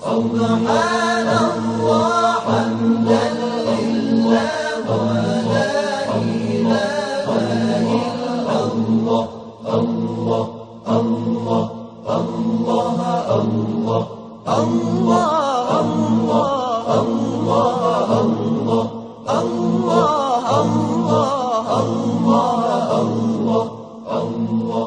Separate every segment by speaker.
Speaker 1: Subhanallah hamdan lillah wa la ilaha illallah. Allah, Allah, Allah, Allah, Allah, Allah, Allah, Allah, Allah, Allah, Allah, Allah.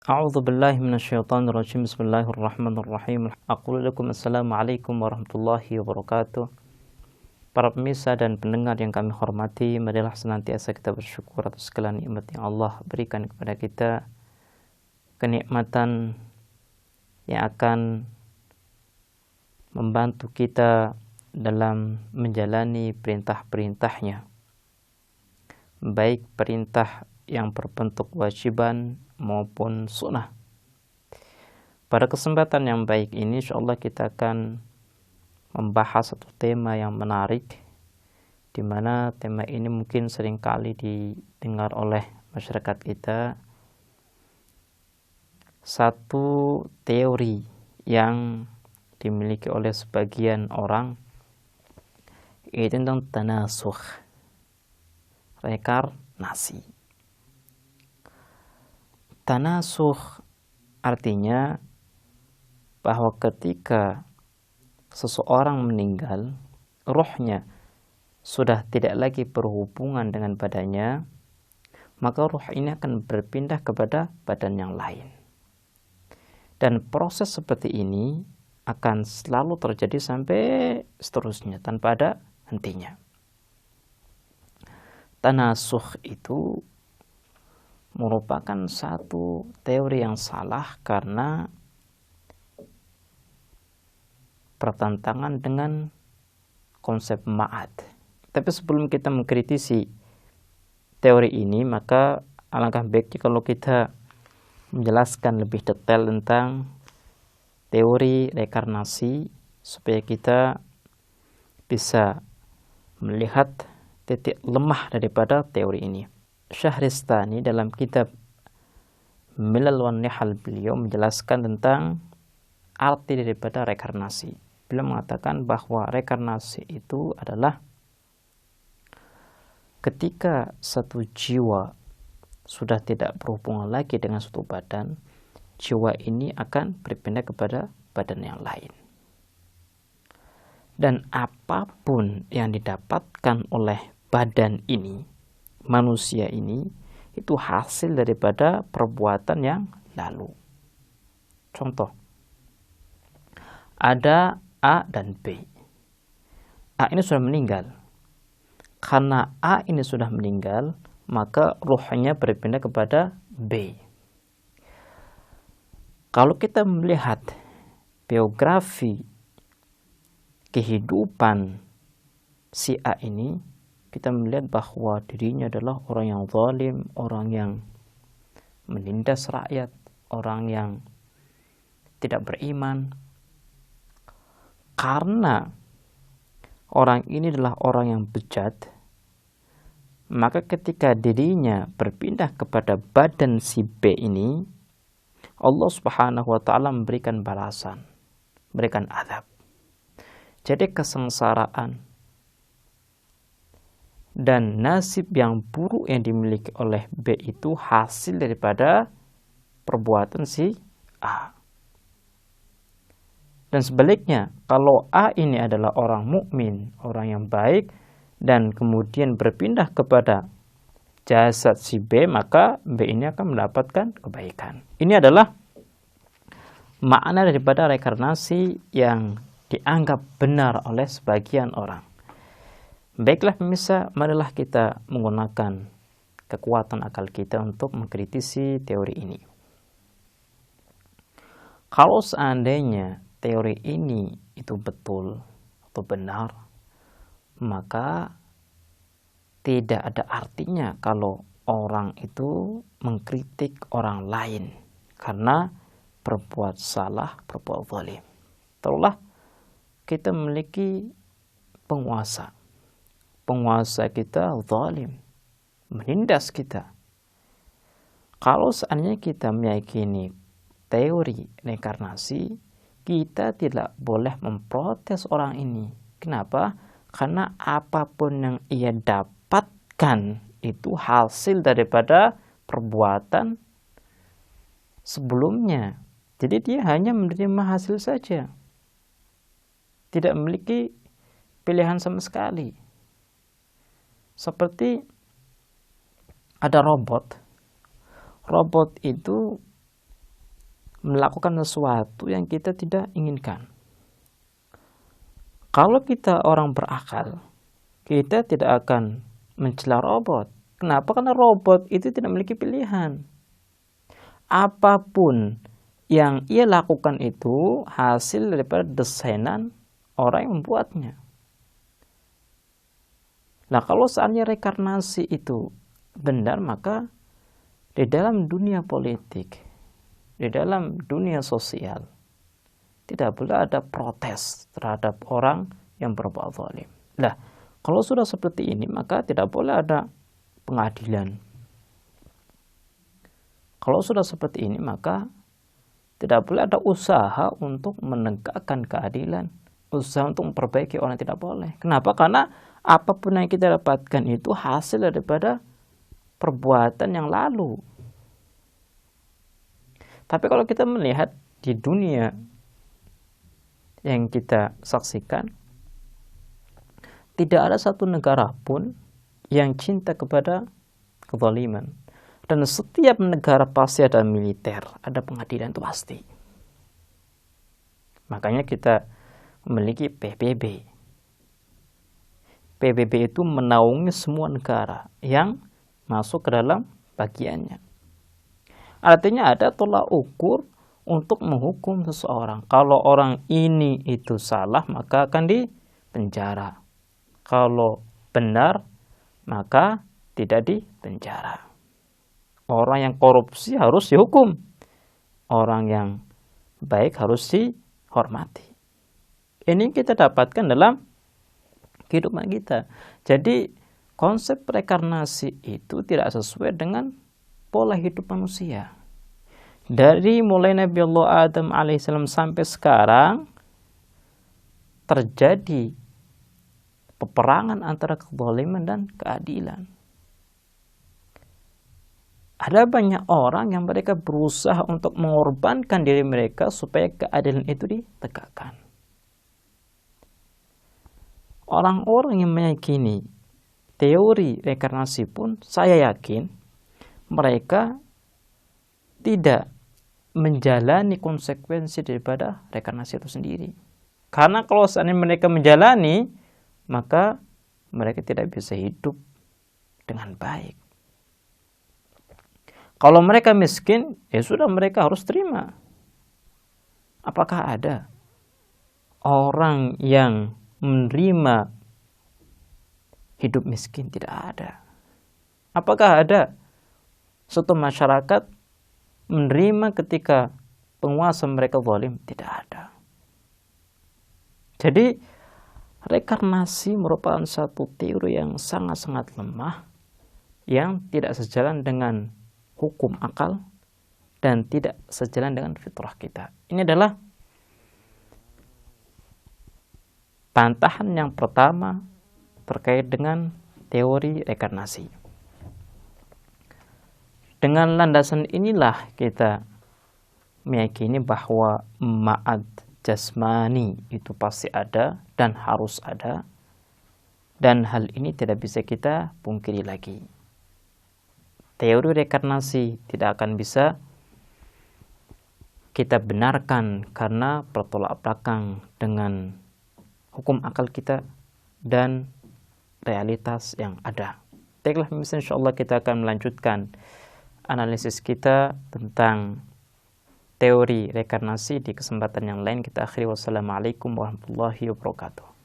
Speaker 2: A'udzu billahi minasyaitonir rajim. Bismillahirrahmanirrahim. Aqulu lakum assalamualaikum warahmatullahi wabarakatuh. Para pemirsa dan pendengar yang kami hormati, marilah senantiasa kita bersyukur atas segala nikmat yang Allah berikan kepada kita, kenikmatan yang akan membantu kita dalam menjalani perintah-perintahnya, baik perintah yang berbentuk kewajiban maupun sunnah. Pada kesempatan yang baik ini, insyaallah kita akan membahas satu tema yang menarik, di mana tema ini mungkin seringkali didengar oleh masyarakat kita. Satu teori yang dimiliki oleh sebagian orang, yaitu tentang tanasukh, reinkarnasi. Tanasukh artinya bahwa ketika seseorang meninggal, ruhnya sudah tidak lagi berhubungan dengan badannya, maka ruh ini akan berpindah kepada badan yang lain. Dan proses seperti ini akan selalu terjadi sampai seterusnya tanpa ada hentinya. Tanasukh itu merupakan satu teori yang salah karena bertentangan dengan konsep ma'ad. Tapi sebelum kita mengkritisi teori ini, maka alangkah baiknya kalau kita menjelaskan lebih detail tentang teori reinkarnasi supaya kita bisa melihat titik lemah daripada teori ini. Syahristani dalam kitab Milal wan Nihal beliau menjelaskan tentang arti daripada reinkarnasi. Beliau mengatakan bahwa reinkarnasi itu adalah ketika satu jiwa sudah tidak berhubungan lagi dengan suatu badan, jiwa ini akan berpindah kepada badan yang lain. Dan apapun yang didapatkan oleh badan ini, manusia ini, itu hasil daripada perbuatan yang lalu. Contoh, ada A dan B. A ini sudah meninggal. Karena A ini sudah meninggal, maka ruhnya berpindah kepada B. Kalau kita melihat biografi kehidupan si A ini, kita melihat bahwa dirinya adalah orang yang zalim, orang yang menindas rakyat, orang yang tidak beriman. Karena orang ini adalah orang yang bejat, maka ketika dirinya berpindah kepada badan si B ini, Allah Subhanahu wa ta'ala memberikan balasan, memberikan azab. Jadi kesengsaraan dan nasib yang buruk yang dimiliki oleh B itu hasil daripada perbuatan si A. Dan sebaliknya, kalau A ini adalah orang mukmin, orang yang baik, dan kemudian berpindah kepada jasad si B, maka B ini akan mendapatkan kebaikan. Ini adalah makna daripada reinkarnasi yang dianggap benar oleh sebagian orang. Baiklah pemirsa, marilah kita menggunakan kekuatan akal kita untuk mengkritisi teori ini. Kalau seandainya teori ini itu betul atau benar, maka tidak ada artinya kalau orang itu mengkritik orang lain karena berbuat salah, berbuat zalim. Taruhlah kita memiliki penguasa. Penguasa kita zalim, menindas kita. Kalau seandainya kita meyakini teori reinkarnasi, kita tidak boleh memprotes orang ini. Kenapa? Karena apapun yang ia dapatkan itu hasil daripada perbuatan sebelumnya. Jadi dia hanya menerima hasil saja. Tidak memiliki pilihan sama sekali. Seperti ada robot. Robot itu melakukan sesuatu yang kita tidak inginkan. Kalau kita orang berakal, kita tidak akan mencela robot. Kenapa? Karena robot itu tidak memiliki pilihan. Apapun yang ia lakukan itu hasil daripada desainan orang yang membuatnya. Nah, kalau seandainya reinkarnasi itu benar, maka di dalam dunia politik, di dalam dunia sosial, tidak boleh ada protes terhadap orang yang berbuat zalim. Nah, kalau sudah seperti ini, maka tidak boleh ada pengadilan. Kalau sudah seperti ini, maka tidak boleh ada usaha untuk menegakkan keadilan, usaha untuk memperbaiki orang, tidak boleh. Kenapa? Karena apapun yang kita dapatkan itu hasil daripada perbuatan yang lalu. Tapi kalau kita melihat di dunia yang kita saksikan, tidak ada satu negara pun yang cinta kepada kezaliman. Dan setiap negara pasti ada militer, ada pengadilan, itu pasti. Makanya kita memiliki PBB. PBB itu menaungi semua negara yang masuk ke dalam bagiannya. Artinya ada tolak ukur untuk menghukum seseorang. Kalau orang ini itu salah, maka akan dipenjara. Kalau benar, maka tidak dipenjara. Orang yang korupsi harus dihukum. Orang yang baik harus dihormati. Ini kita dapatkan dalam kehidupan kita. Jadi konsep reinkarnasi itu tidak sesuai dengan pola hidup manusia. Dari mulai Nabi Allah Adam alaihissalam sampai sekarang terjadi peperangan antara kezaliman dan keadilan. Ada banyak orang yang mereka berusaha untuk mengorbankan diri mereka supaya keadilan itu ditegakkan. Orang-orang yang meyakini teori reinkarnasi pun saya yakin mereka tidak menjalani konsekuensi daripada reinkarnasi itu sendiri. Karena kalau seandainya mereka menjalani, maka mereka tidak bisa hidup dengan baik. Kalau mereka miskin, ya sudah mereka harus terima. Apakah ada orang yang menerima hidup miskin? Tidak ada. Apakah ada suatu masyarakat menerima ketika penguasa mereka zalim? Tidak ada. Jadi reinkarnasi merupakan satu teori yang sangat-sangat lemah, yang tidak sejalan dengan hukum akal dan tidak sejalan dengan fitrah kita. Ini adalah bantahan yang pertama terkait dengan teori reinkarnasi. Dengan landasan inilah kita meyakini bahwa ma'ad jasmani itu pasti ada dan harus ada, dan hal ini tidak bisa kita pungkiri lagi. Teori reinkarnasi tidak akan bisa kita benarkan karena bertolak belakang dengan hukum akal kita dan realitas yang ada. Baiklah, insyaallah kita akan melanjutkan analisis kita tentang teori reinkarnasi di kesempatan yang lain. Kita akhiri. Wassalamualaikum warahmatullahi wabarakatuh.